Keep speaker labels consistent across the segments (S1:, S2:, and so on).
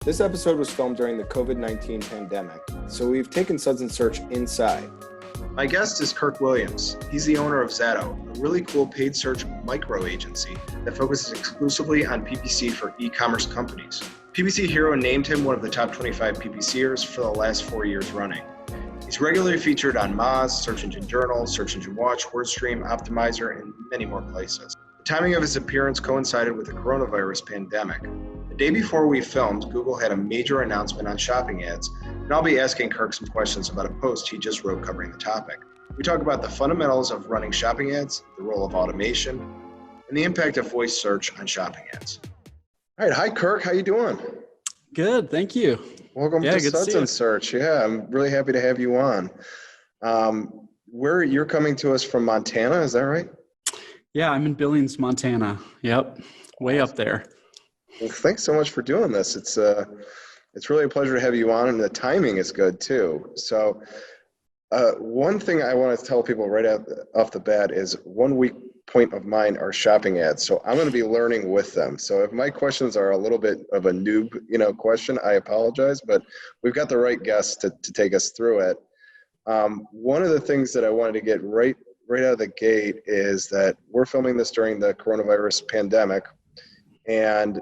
S1: This episode was filmed during the COVID-19 pandemic, so we've taken Suds and Search inside. My guest is Kirk Williams. He's the owner of Zato, a really cool paid search micro agency that focuses exclusively on PPC for e-commerce companies. PPC Hero named him one of the top 25 PPCers for the last 4 years running. He's regularly featured on Moz, Search Engine Journal, Search Engine Watch, Wordstream, Optimyzr, and many more places. The timing of his appearance coincided with the coronavirus pandemic. The day before we filmed, Google had a major announcement on shopping ads, and I'll be asking Kirk some questions about a post he just wrote covering the topic. We talk about the fundamentals of running shopping ads, the role of automation, and the impact of voice search on shopping ads. All right, hi Kirk, how you doing?
S2: Good, thank you.
S1: Welcome to Suds and Search. Yeah, I'm really happy to have you on. You're coming to us from Montana, is that right?
S2: Yeah, I'm in Billings, Montana. Yep, way up there.
S1: Well, thanks so much for doing this. It's really a pleasure to have you on, and the timing is good too. So one thing I want to tell people right off the bat is 1 week point of mine are shopping ads. So I'm going to be learning with them. So if my questions are a little bit of a noob, question, I apologize, but we've got the right guest to take us through it. One of the things that I wanted to get right out of the gate is that we're filming this during the coronavirus pandemic, and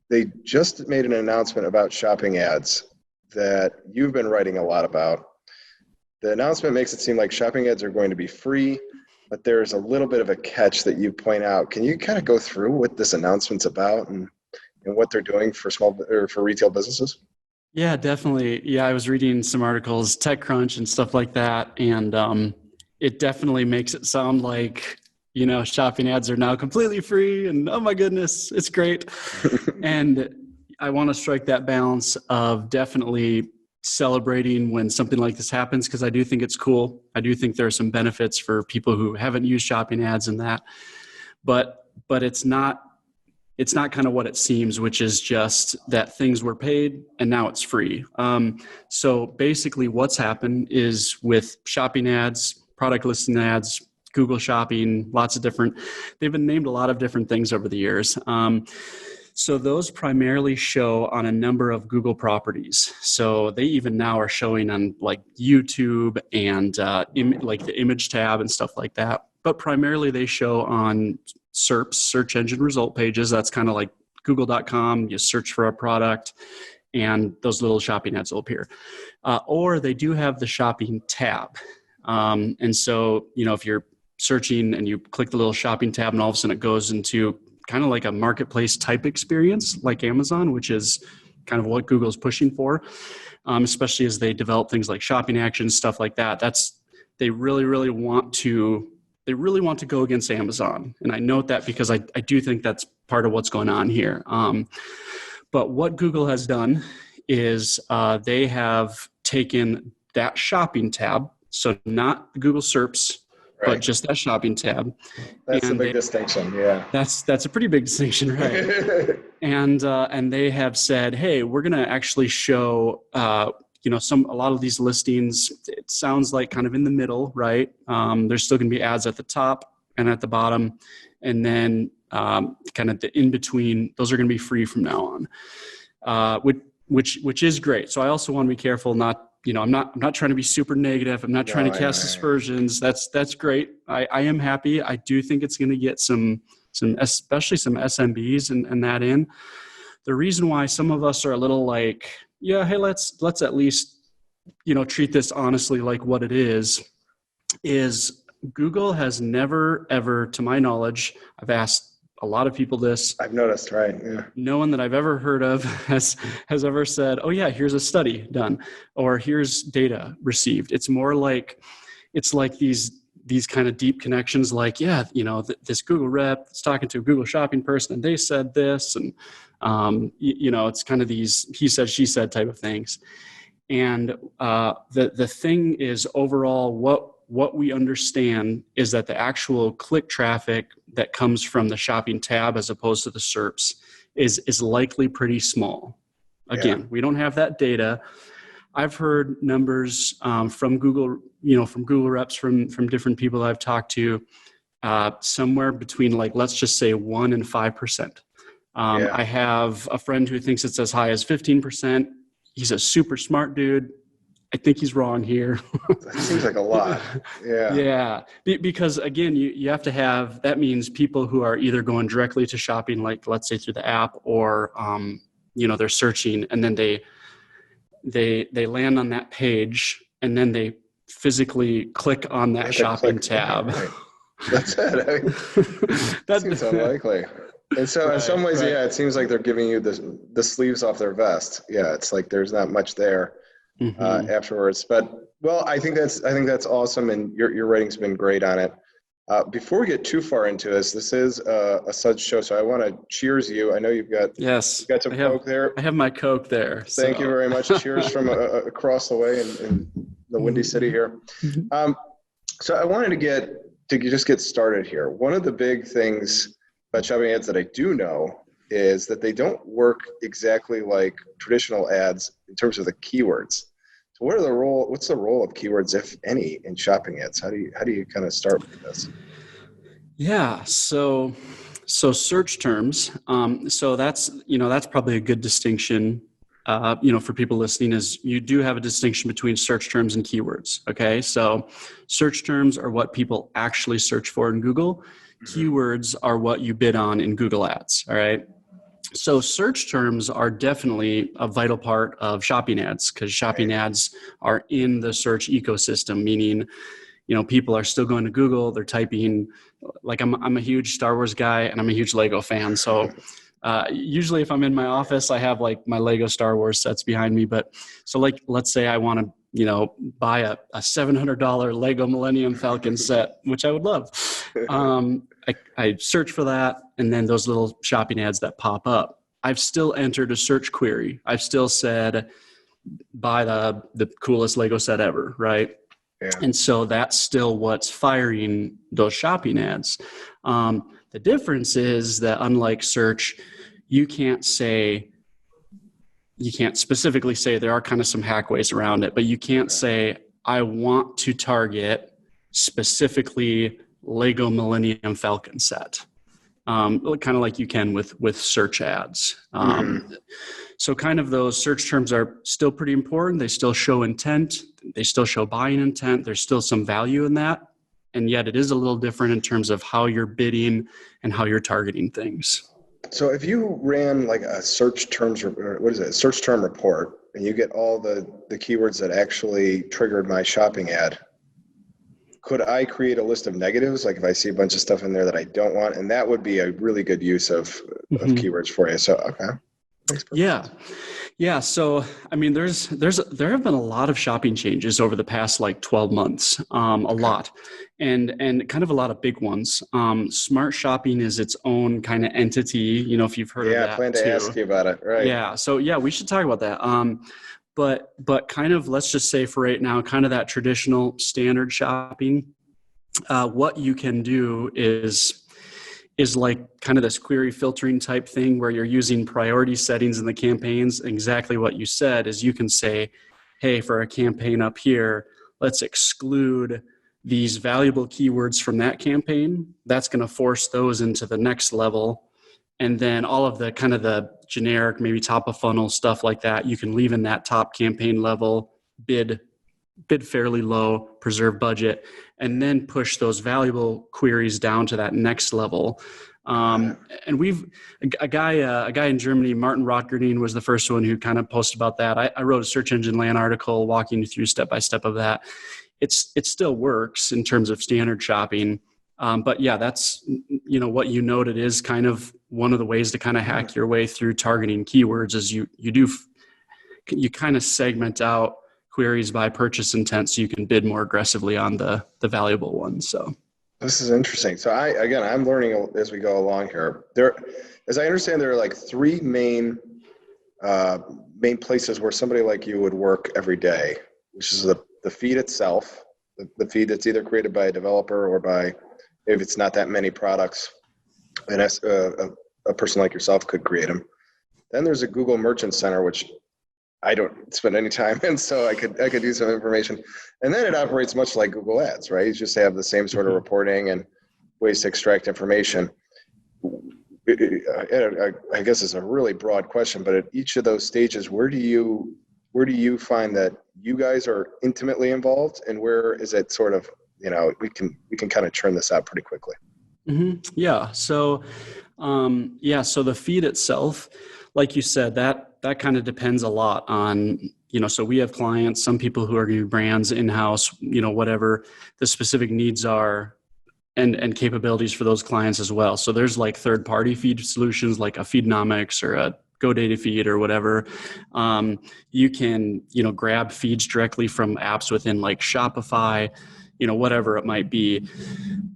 S1: they just made an announcement about shopping ads that you've been writing a lot about. The announcement makes it seem like shopping ads are going to be free, but there's a little bit of a catch that you point out. Can you kind of go through what this announcement's about and what they're doing for for retail businesses?
S2: Yeah, definitely. Yeah, I was reading some articles, TechCrunch and stuff like that, and it definitely makes it sound like, shopping ads are now completely free and oh my goodness, it's great. And I want to strike that balance of definitely celebrating when something like this happens, because I do think it's cool. I do think there are some benefits for people who haven't used shopping ads and that, but it's not kind of what it seems, which is just that things were paid and now it's free. So basically what's happened is with shopping ads, product listing ads, Google Shopping, they've been named a lot of different things over the years. So those primarily show on a number of Google properties. So they even now are showing on like YouTube and like the image tab and stuff like that. But primarily they show on SERPs, search engine result pages. That's kind of like google.com. You search for a product and those little shopping ads will appear. Or they do have the shopping tab. And so, if you're searching and you click the little shopping tab and all of a sudden it goes into kind of like a marketplace type experience like Amazon, which is kind of what Google's pushing for, especially as they develop things like shopping actions, stuff like that. They really want to go against Amazon. And I note that because I do think that's part of what's going on here. But what Google has done is they have taken that shopping tab, so not the Google SERPs, right, but just that shopping tab.
S1: That's a big distinction, yeah.
S2: That's a pretty big distinction, right? And they have said, hey, we're going to actually show a lot of these listings. It sounds like kind of in the middle, right? There's still going to be ads at the top and at the bottom, and then kind of the in between. Those are going to be free from now on, which is great. So I also want to be careful not. I'm not trying to be super negative. I'm not trying to cast aspersions. That's great. I am happy. I do think it's going to get some especially some SMBs and that in. The reason why some of us are a little like, yeah, hey, let's at least, treat this honestly like what it is Google has never, ever, to my knowledge, I've asked a lot of people this.
S1: I've noticed, right? Yeah.
S2: No one that I've ever heard of has ever said, oh yeah, here's a study done, or here's data received. It's more like, these kind of deep connections, like, yeah, this Google rep is talking to a Google shopping person and they said this, and it's kind of these he said, she said type of things. And the thing is, overall, what we understand is that the actual click traffic that comes from the shopping tab as opposed to the SERPs is likely pretty small. Again, we don't have that data. I've heard numbers from Google, from Google reps, from different people I've talked to, somewhere between, like, let's just say 1% and 5%. I have a friend who thinks it's as high as 15%. He's a super smart dude. I think he's wrong here.
S1: That seems like a lot. Yeah.
S2: Yeah. Because again, you have to have, that means people who are either going directly to shopping, like let's say through the app, or, they're searching, and then they land on that page, and then they physically click on that shopping tab.
S1: Right. That's it. I mean, that seems unlikely. And so in some ways, it seems like they're giving you the sleeves off their vest. Yeah, it's like there's not much there afterwards. But I think that's awesome, and your rating's been great on it. Before we get too far into this is a Suds show, so I want to cheers you. I know you've got some Coke there.
S2: I have my Coke there.
S1: Thank you very much. Cheers from across the way in the Windy City here. So I wanted to just get started here. One of the big things about shopping ads that I do know is that they don't work exactly like traditional ads in terms of the keywords. So what's the role of keywords, if any, in shopping ads? How do you kind of start with this?
S2: Yeah, so search terms. So that's probably a good distinction. For people listening, is you do have a distinction between search terms and keywords. Okay, so search terms are what people actually search for in Google. Keywords are what you bid on in Google Ads. All right. So search terms are definitely a vital part of shopping ads, because shopping ads are in the search ecosystem, meaning, people are still going to Google. They're typing, like I'm a huge Star Wars guy, and I'm a huge Lego fan. So usually if I'm in my office, I have like my Lego Star Wars sets behind me. But so like, let's say I want to, buy a $700 Lego Millennium Falcon set, which I would love. I search for that, and then those little shopping ads that pop up, I've still entered a search query. I've still said, buy the coolest Lego set ever, right? Yeah. And so that's still what's firing those shopping ads. The difference is that unlike search, you can't specifically say, there are kind of some hack ways around it, but you can't say, I want to target specifically Lego Millennium Falcon set. Kind of like you can with search ads. So kind of those search terms are still pretty important. They still show intent. They still show buying intent. There's still some value in that. And yet it is a little different in terms of how you're bidding and how you're targeting things.
S1: So if you ran like a search term report, and you get all the keywords that actually triggered my shopping ad, could I create a list of negatives? Like if I see a bunch of stuff in there that I don't want, and that would be a really good use of keywords for you. So, okay.
S2: Yeah. So, I mean, there have been a lot of shopping changes over the past like 12 months, a lot, and kind of a lot of big ones. Smart shopping is its own kind of entity. If you've heard of that.
S1: Yeah, I plan to ask you about it. Right.
S2: Yeah. So we should talk about that. But kind of, let's just say for right now, kind of that traditional standard shopping, what you can do is like kind of this query filtering type thing where you're using priority settings in the campaigns. Exactly what you said is you can say, hey, for a campaign up here, let's exclude these valuable keywords from that campaign. That's going to force those into the next level. And then all of the kind of the generic, maybe top of funnel stuff like that, you can leave in that top campaign level, bid fairly low, preserve budget, and then push those valuable queries down to that next level. And we've a guy in Germany, Martin Rothgardin, was the first one who kind of posted about that. I wrote a Search Engine Land article walking you through step by step of that. It still works in terms of standard shopping. But yeah, that's, what you noted is kind of one of the ways to kind of hack your way through targeting keywords is you kind of segment out queries by purchase intent so you can bid more aggressively on the valuable ones. So
S1: this is interesting. So I'm learning as we go along here. As I understand, there are like three main places where somebody like you would work every day, which is the feed itself, the feed that's either created by a developer or by, if it's not that many products, and a person like yourself could create them. Then there's a Google Merchant Center, which I don't spend any time in, so I could use some information. And then it operates much like Google Ads, right? You just have the same sort of reporting and ways to extract information. I guess it's a really broad question, but at each of those stages, where do you find that you guys are intimately involved, and where is it sort of, we can kind of churn this out pretty quickly?
S2: Mm-hmm. Yeah. So, so the feed itself, like you said, that kind of depends a lot on, so we have clients, some people who are going to be brands in-house, whatever the specific needs are and capabilities for those clients as well. So there's like third-party feed solutions like a Feednomics or a GoDaddy feed or whatever. You can, grab feeds directly from apps within like Shopify, whatever it might be.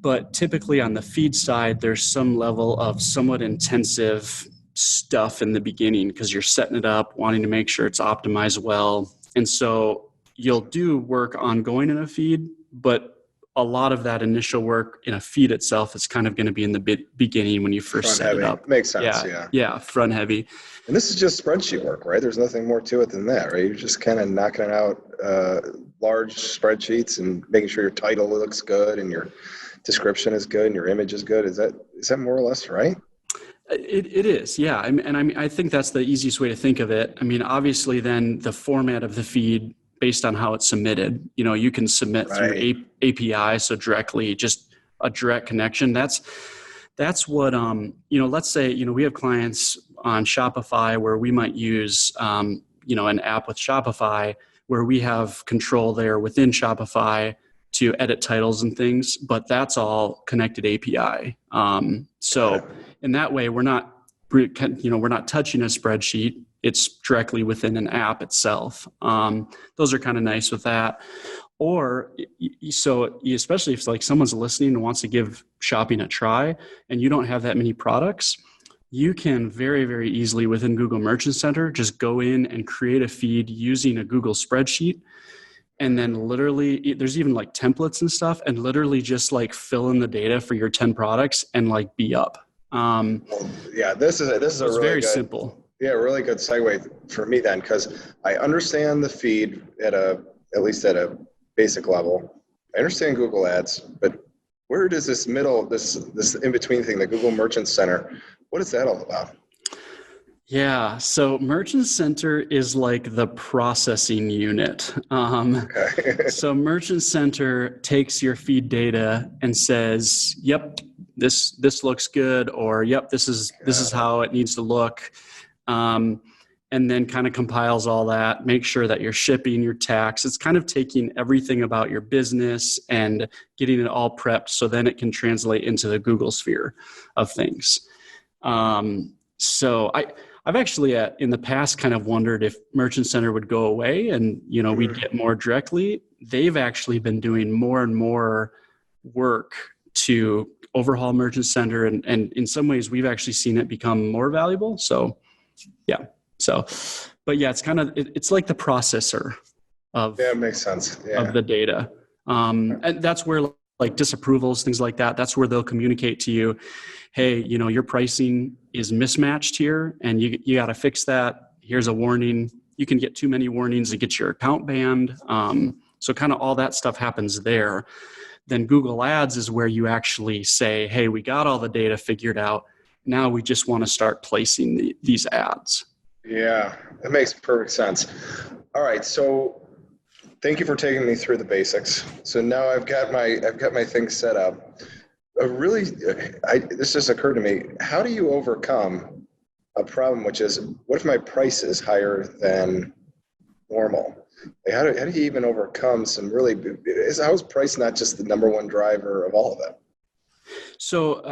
S2: But typically on the feed side, there's some level of somewhat intensive stuff in the beginning because you're setting it up, wanting to make sure it's optimized well. And so you'll do work ongoing in a feed, but a lot of that initial work in a feed itself is kind of going to be in the beginning when you first set it up.
S1: Makes sense.
S2: Yeah. Front heavy.
S1: And this is just spreadsheet work, right? There's nothing more to it than that, right? You're just kind of knocking out large spreadsheets and making sure your title looks good and your description is good and your image is good. Is that more or less right?
S2: It is, yeah. I think that's the easiest way to think of it. I mean, obviously then the format of the feed based on how it's submitted, you can submit through API. So directly, just a direct connection. That's what, let's say, we have clients on Shopify where we might use, an app with Shopify where we have control there within Shopify to edit titles and things, but that's all connected API. So in that way, we're not touching a spreadsheet. It's directly within an app itself. Those are kind of nice with that. Or so especially if like someone's listening and wants to give shopping a try and you don't have that many products, you can very, very easily within Google Merchant Center, just go in and create a feed using a Google spreadsheet. And then literally there's even like templates and stuff and literally just like fill in the data for your 10 products and like be up.
S1: This is a really
S2: very
S1: good,
S2: simple.
S1: Yeah, really good segue for me then, because I understand the feed at least at a basic level. I understand Google Ads, but where does this in-between thing, the Google Merchant Center, what is that all about?
S2: Yeah, so Merchant Center is like the processing unit. So Merchant Center takes your feed data and says, "Yep, this looks good," or "Yep, this is how it needs to look," and then kind of compiles all that, make sure that you're shipping your tax. It's kind of taking everything about your business and getting it all prepped, so then it can translate into the Google sphere of things. So I've actually in the past kind of wondered if Merchant Center would go away and, we'd get more directly. They've actually been doing more and more work to overhaul Merchant Center. And in some ways we've actually seen it become more valuable. So, yeah. But yeah, it's like the processor of,
S1: makes sense. Yeah.
S2: Of the data. And that's where like disapprovals, things like that, that's where they'll communicate to you, hey, your pricing is mismatched here and you got to fix that. Here's a warning. You can get too many warnings to get your account banned. So kind of all that stuff happens there. Then Google Ads is where you actually say, hey, we got all the data figured out. Now we just want to start placing these ads.
S1: Yeah, that makes perfect sense. All right. So thank you for taking me through the basics. So now I've got my thing set up. This just occurred to me. How do you overcome a problem, which is, what if my price is higher than normal? Like how do you even overcome how is price not just the number one driver of all of that?
S2: So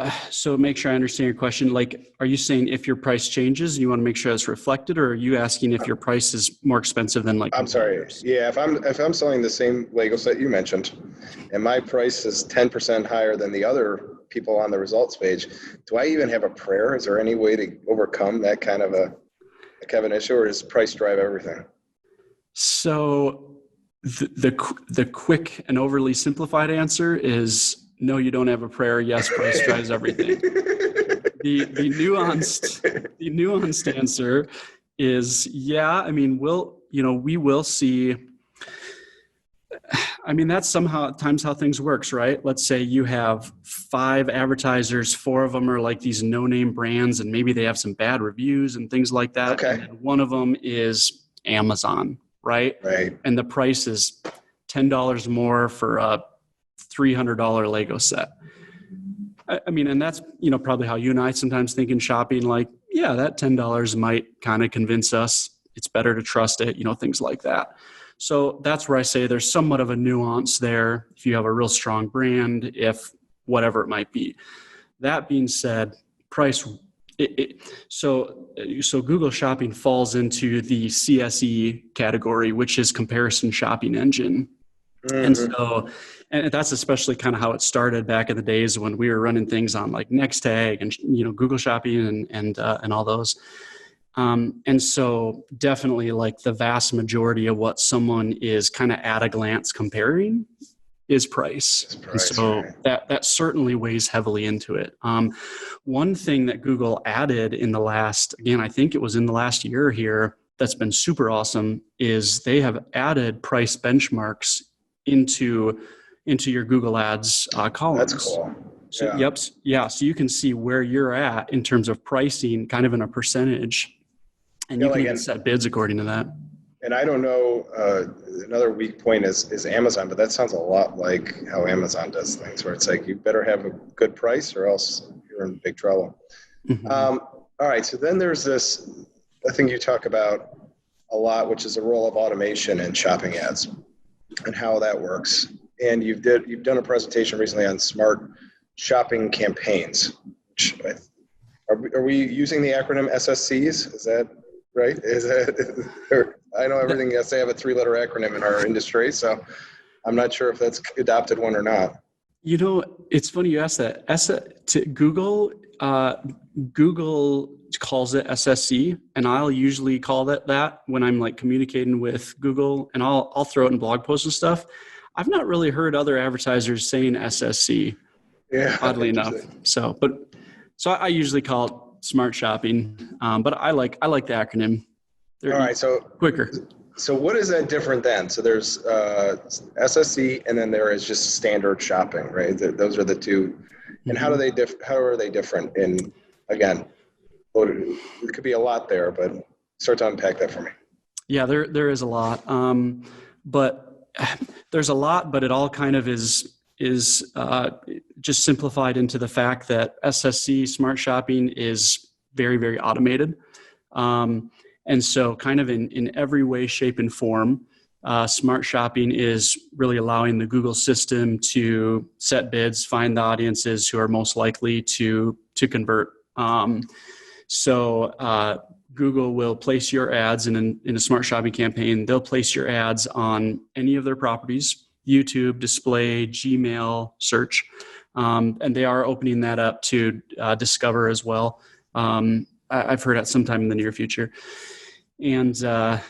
S2: make sure I understand your question. Like, are you saying if your price changes, you want to make sure it's reflected, or are you asking if your price is more expensive than like?
S1: I'm sorry. Yeah, if I'm selling the same Lego set you mentioned, and my price is 10% higher than the other people on the results page, do I even have a prayer? Is there any way to overcome that kind of an issue, or does price drive everything?
S2: So the quick and overly simplified answer is no, you don't have a prayer. Yes, price drives everything. The nuanced answer is, yeah, I mean, we will see I mean, that's times how things works, right? Let's say you have 5 advertisers, 4 of them are like these no-name brands, and maybe they have some bad reviews and things like that.
S1: Okay.
S2: And then one of them is Amazon, right?
S1: Right.
S2: And the price is $10 more for a $300 Lego set. I mean, and that's, probably how you and I sometimes think in shopping, like, yeah, that $10 might kind of convince us it's better to trust it, things like that. So that's where I say there's somewhat of a nuance there if you have a real strong brand, if whatever it might be. That being said, price, so Google Shopping falls into the CSE category, which is comparison shopping engine. Mm-hmm. And that's especially kind of how it started back in the days when we were running things on like Nextag and, Google Shopping and all those. And so definitely like the vast majority of what someone is kind of at a glance comparing is price. And so right. that certainly weighs heavily into it. One thing that Google added I think it was in the last year here, that's been super awesome is they have added price benchmarks into your Google Ads columns.
S1: That's cool.
S2: So, yeah. So you can see where you're at in terms of pricing, kind of in a percentage. And you can even set bids according to that.
S1: And I don't know, another weak point is Amazon, but that sounds a lot like how Amazon does things, where it's like you better have a good price or else you're in big trouble. Mm-hmm. All right, so then there's this, I think you talk about a lot, which is the role of automation in shopping ads and how that works. And you've done a presentation recently on smart shopping campaigns. Are we using the acronym SSCs? Is that right? I know everything has to have a 3-letter acronym in our industry, so I'm not sure if that's adopted one or not.
S2: It's funny you asked that. Google calls it SSC, and I'll usually call it that when I'm like communicating with Google, and I'll throw it in blog posts and stuff. I've not really heard other advertisers saying SSC, oddly enough. So I usually call it smart shopping, but I like the acronym. They're
S1: all right, so
S2: quicker.
S1: So what is that different then? So there's SSC, and then there is just standard shopping, right? Those are the two. And how are they different? In again, it could be a lot there, but start to unpack that for me. Yeah,
S2: there is a lot, but there's a lot, but it all kind of is just simplified into the fact that SSC, smart shopping, is very, very automated. And so kind of in every way, shape, and form, smart shopping is really allowing the Google system to set bids, find the audiences who are most likely to convert. So Google will place your ads in a smart shopping campaign. They'll place your ads on any of their properties: YouTube, display, Gmail, search. And they are opening that up to Discover as well. I've heard at some time in the near future. And so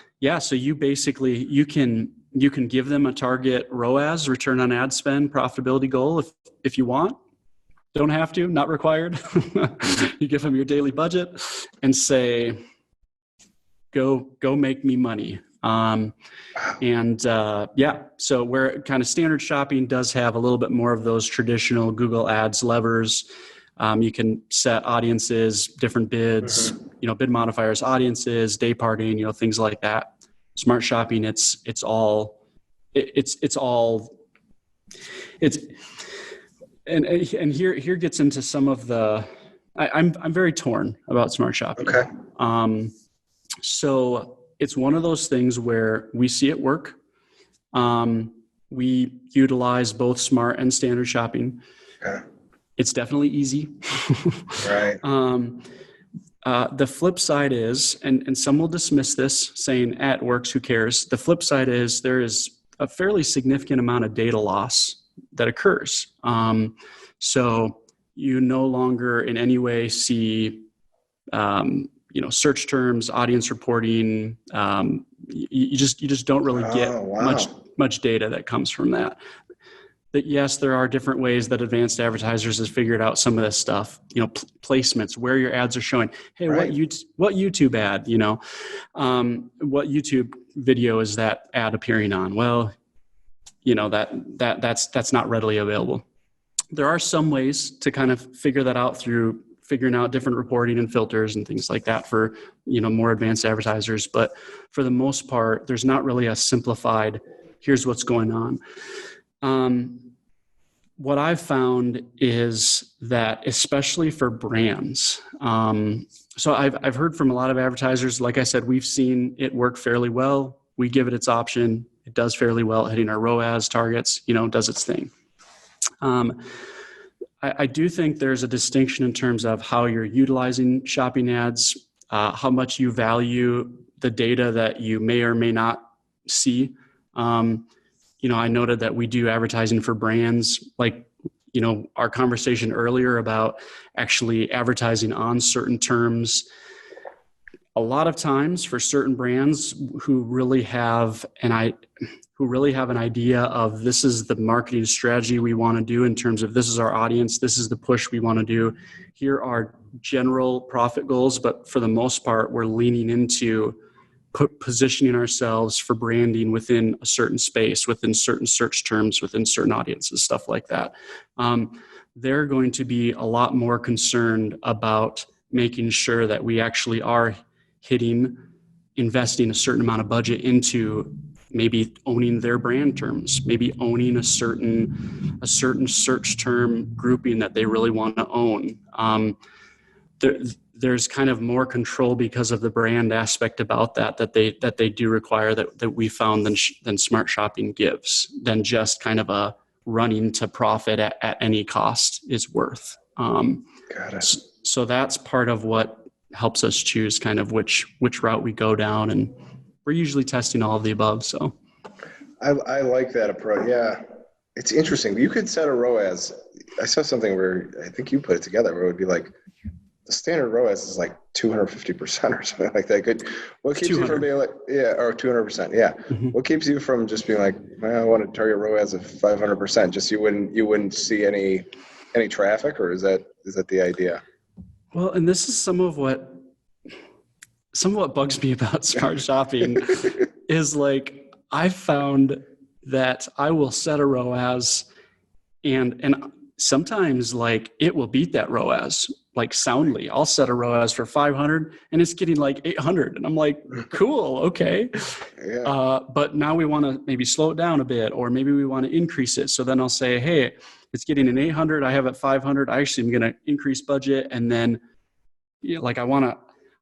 S2: you basically, you can give them a target ROAS, return on ad spend, profitability goal if you want. Don't have to, not required. You give them your daily budget and say, go make me money. So where kind of standard shopping does have a little bit more of those traditional Google Ads levers, you can set audiences, different bids, bid modifiers, audiences, day parting, things like that. Smart shopping, it's here gets into some of the, I'm very torn about smart shopping. Okay. So it's one of those things where we see it work. We utilize both smart and standard shopping. Okay. It's definitely easy. Right. The flip side is, and some will dismiss this saying, it works, who cares? The flip side is there is a fairly significant amount of data loss that occurs. So you no longer in any way see, search terms, audience reporting. You just don't really get much data that comes from that. That yes, there are different ways that advanced advertisers has figured out some of this stuff. Placements, where your ads are showing. Hey, right. What YouTube ad? What YouTube video is that ad appearing on? Well, that's not readily available. There are some ways to kind of figure that out through figuring out different reporting and filters and things like that for, more advanced advertisers. But for the most part, there's not really a simplified, here's what's going on. What I've found is that, especially for brands, so I've heard from a lot of advertisers, like I said, we've seen it work fairly well. We give it its option. It does fairly well at hitting our ROAS targets, does its thing. I do think there's a distinction in terms of how you're utilizing shopping ads, how much you value the data that you may or may not see. I noted that we do advertising for brands, like, our conversation earlier about actually advertising on certain terms. A lot of times for certain brands who really have an idea of, this is the marketing strategy we want to do in terms of, this is our audience, this is the push we want to do, here are general profit goals, but for the most part, we're leaning into positioning ourselves for branding within a certain space, within certain search terms, within certain audiences, stuff like that. They're going to be a lot more concerned about making sure that we actually are investing a certain amount of budget into maybe owning their brand terms, maybe owning a certain search term grouping that they really want to own. There's kind of more control because of the brand aspect about that they do require, that we found than Smart Shopping gives, than just kind of a running to profit at any cost is worth.
S1: Got it.
S2: So that's part of what helps us choose kind of which route we go down, and we're usually testing all of the above. So
S1: I like that approach. Yeah, it's interesting. You could set a ROAS. I saw something where I think you put it together where it would be like, the standard ROAS is like 250% or something like that. What keeps you from being like, or 200%? Yeah. Mm-hmm. What keeps you from just being like, I want to target ROAS of 500%? Just you wouldn't see any traffic, or is that the idea?
S2: Well, and this is some of what bugs me about Smart Shopping is, like, I've found that I will set a ROAS and sometimes, like, it will beat that ROAS, like, soundly. I'll set a ROAS for 500 and it's getting like 800. And I'm like, cool, okay. Yeah. But now we want to maybe slow it down a bit, or maybe we want to increase it. So then I'll say, hey, it's getting an 800. I have it 500. I actually am going to increase budget. And then, like, I want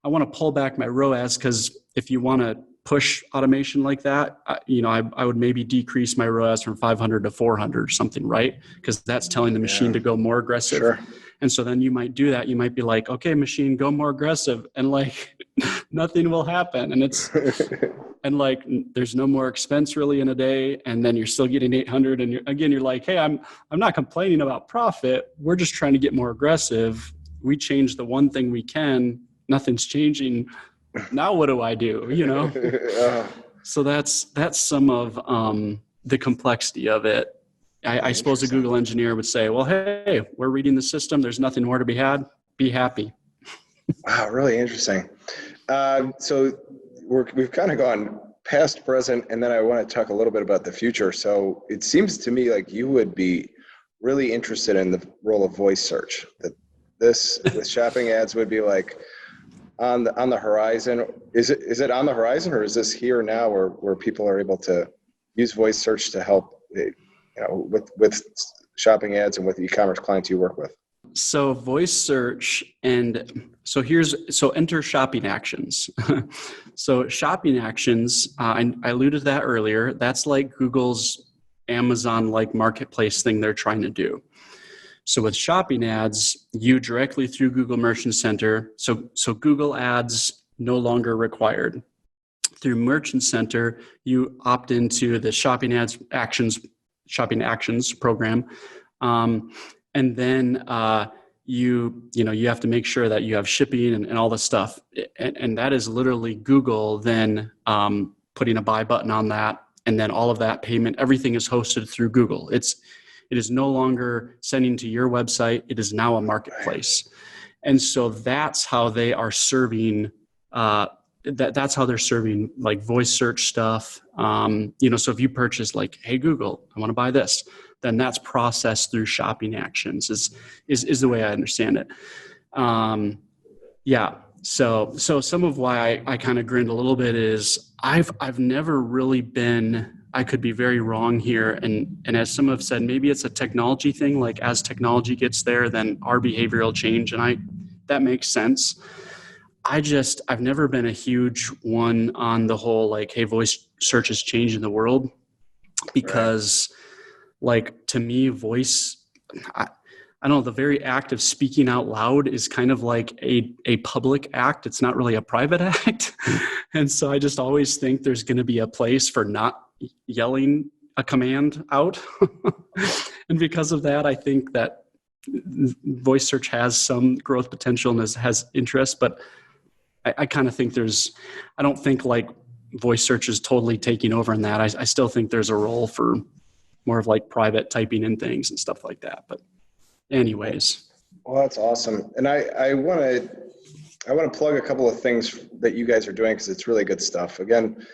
S2: to pull back my ROAS, because if you want to push automation like that, I would maybe decrease my ROAS from 500 to 400 or something, right? Because that's telling the machine to go more aggressive. Sure. And so then you might do that. You might be like, okay, machine, go more aggressive, and like nothing will happen. And and like, there's no more expense really in a day. And then you're still getting 800. And you're like, hey, I'm not complaining about profit. We're just trying to get more aggressive. We change the one thing we can. Nothing's changing. Now what do I do? So that's some of the complexity of it. I suppose a Google engineer would say, well, hey, we're reading the system. There's nothing more to be had. Be happy.
S1: Wow, really interesting. So we've kind of gone past, present, and then I want to talk a little bit about the future. So it seems to me like you would be really interested in the role of voice search. That this with shopping ads would be like on the horizon. Is it on the horizon, or is this here now where people are able to use voice search to help with shopping ads and with the e-commerce clients you work with?
S2: So voice search, and so enter shopping actions. So shopping actions, I alluded to that earlier. That's like Google's Amazon-like marketplace thing they're trying to do. So with shopping ads, you directly through Google Merchant Center. So Google ads no longer required. Through Merchant Center, you opt into the shopping actions program. And then you have to make sure that you have shipping and all this stuff. And that is literally Google then putting a buy button on that. And then all of that payment, everything is hosted through Google. It is no longer sending to your website. It is now a marketplace. And so that's how they are serving that's how they're serving like voice search stuff. So if you purchase like, hey, Google, I want to buy this, then that's processed through shopping actions is the way I understand it. So some of why I kind of grinned a little bit is I've never really been, I could be very wrong here. And as some have said, maybe it's a technology thing. Like as technology gets there, then our behavior will change. And that makes sense. I've never been a huge one on the whole, like, hey, voice search is changing the world, because like to me, voice, I don't know, the very act of speaking out loud is kind of like a public act. It's not really a private act. And so I just always think there's going to be a place for not yelling a command out. And because of that, I think that voice search has some growth potential and has interest, but I kind of think I don't think like voice search is totally taking over in that. I still think there's a role for more of like private typing in things and stuff like that. But anyways.
S1: Well, that's awesome. And I want to plug a couple of things that you guys are doing, because it's really good stuff. Again,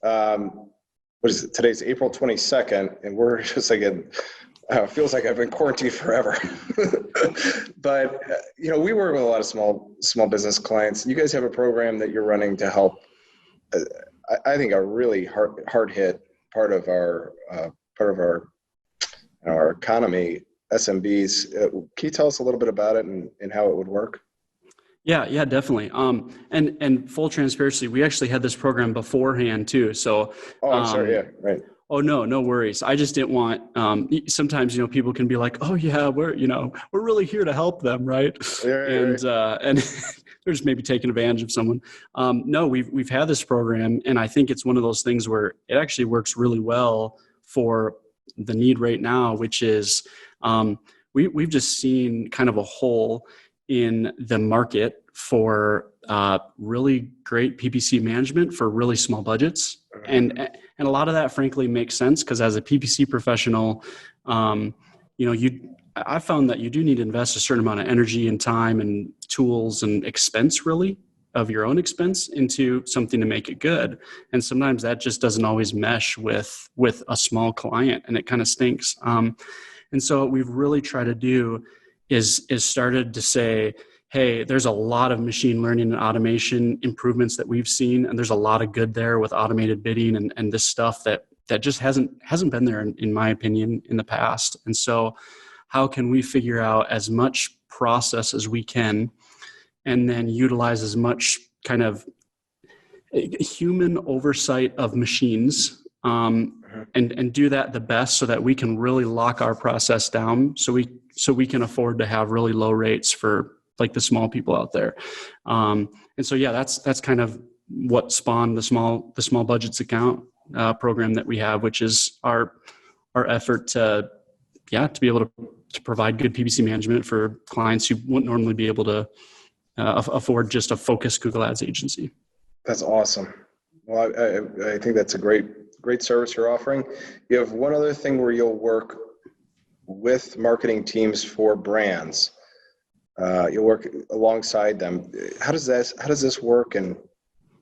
S1: what is it? Today's April 22nd, and we're just like feels like I've been quarantined forever. But we work with a lot of small business clients. You guys have a program that you're running to help. I think a really hard hit part of our economy, SMBs. Can you tell us a little bit about it and how it would work?
S2: Yeah, definitely. And full transparency, we actually had this program beforehand too. So,
S1: I'm sorry. Yeah, right.
S2: Oh, no worries. I just didn't want, sometimes, people can be like, oh yeah, we're really here to help them. Right. And they're just maybe taking advantage of someone. No, we've had this program, and I think it's one of those things where it actually works really well for the need right now, which is, we've just seen kind of a hole in the market for really great PPC management for really small budgets. And a lot of that frankly makes sense, because as a PPC professional, I found that you do need to invest a certain amount of energy and time and tools and expense really of your own expense into something to make it good. And sometimes that just doesn't always mesh with a small client, and it kind of stinks. And so what we've really tried to do is started to say, hey, there's a lot of machine learning and automation improvements that we've seen, and there's a lot of good there with automated bidding and this stuff that just hasn't been there in my opinion in the past. And so how can we figure out as much process as we can, and then utilize as much kind of human oversight of machines, and do that the best, so that we can really lock our process down, so we can afford to have really low rates for like the small people out there. And so, yeah, that's kind of what spawned the small budgets account program that we have, which is our effort to be able to provide good PPC management for clients who wouldn't normally be able to afford just a focused Google Ads agency.
S1: That's awesome. Well, I think that's a great service you're offering. You have one other thing where you'll work with marketing teams for brands. You'll work alongside them. How does this work, and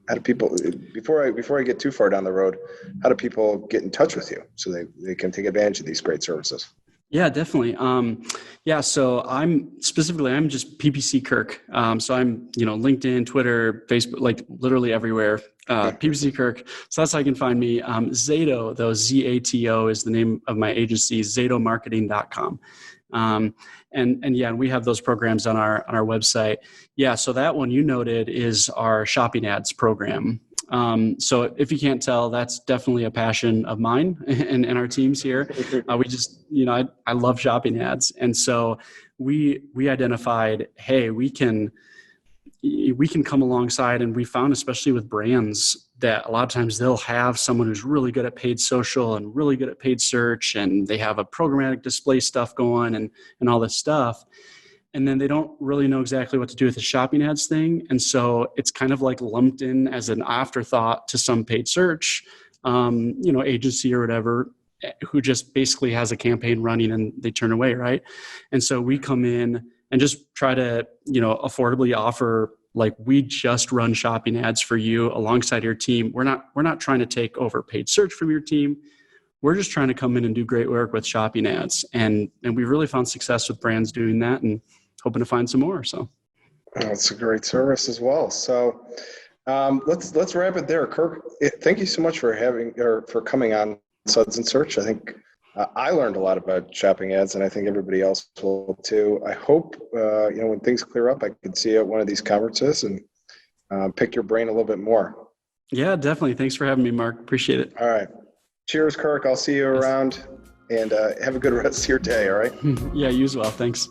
S1: how do people, before I get too far down the road, how do people get in touch with you so they can take advantage of these great services?
S2: Yeah, definitely. So I'm just PPC Kirk. So I'm, LinkedIn, Twitter, Facebook, like literally everywhere. PPC Kirk. So that's how you can find me. Zato, though, Zato is the name of my agency, zatomarketing.com. And we have those programs on our website. Yeah. So that one you noted is our shopping ads program. So if you can't tell, that's definitely a passion of mine and our teams here. We just, I love shopping ads. And so we identified, hey, we can come alongside, and we found, especially with brands, that a lot of times they'll have someone who's really good at paid social and really good at paid search, and they have a programmatic display stuff going and all this stuff. And then they don't really know exactly what to do with the shopping ads thing. And so it's kind of like lumped in as an afterthought to some paid search, agency or whatever, who just basically has a campaign running and they turn away, right? And so we come in and just try to, affordably offer like we just run shopping ads for you alongside your team. We're not trying to take over paid search from your team. We're just trying to come in and do great work with shopping ads. And we've really found success with brands doing that and hoping to find some more. So
S1: that's a great service as well. So let's wrap it there. Kirk, thank you so much for coming on Suds and Search. I think I learned a lot about shopping ads, and I think everybody else will too. I hope when things clear up, I can see you at one of these conferences and pick your brain a little bit more.
S2: Yeah, definitely. Thanks for having me, Mark. Appreciate it.
S1: All right. Cheers, Kirk. I'll see you around, and have a good rest of your day. All right.
S2: Yeah, you as well. Thanks.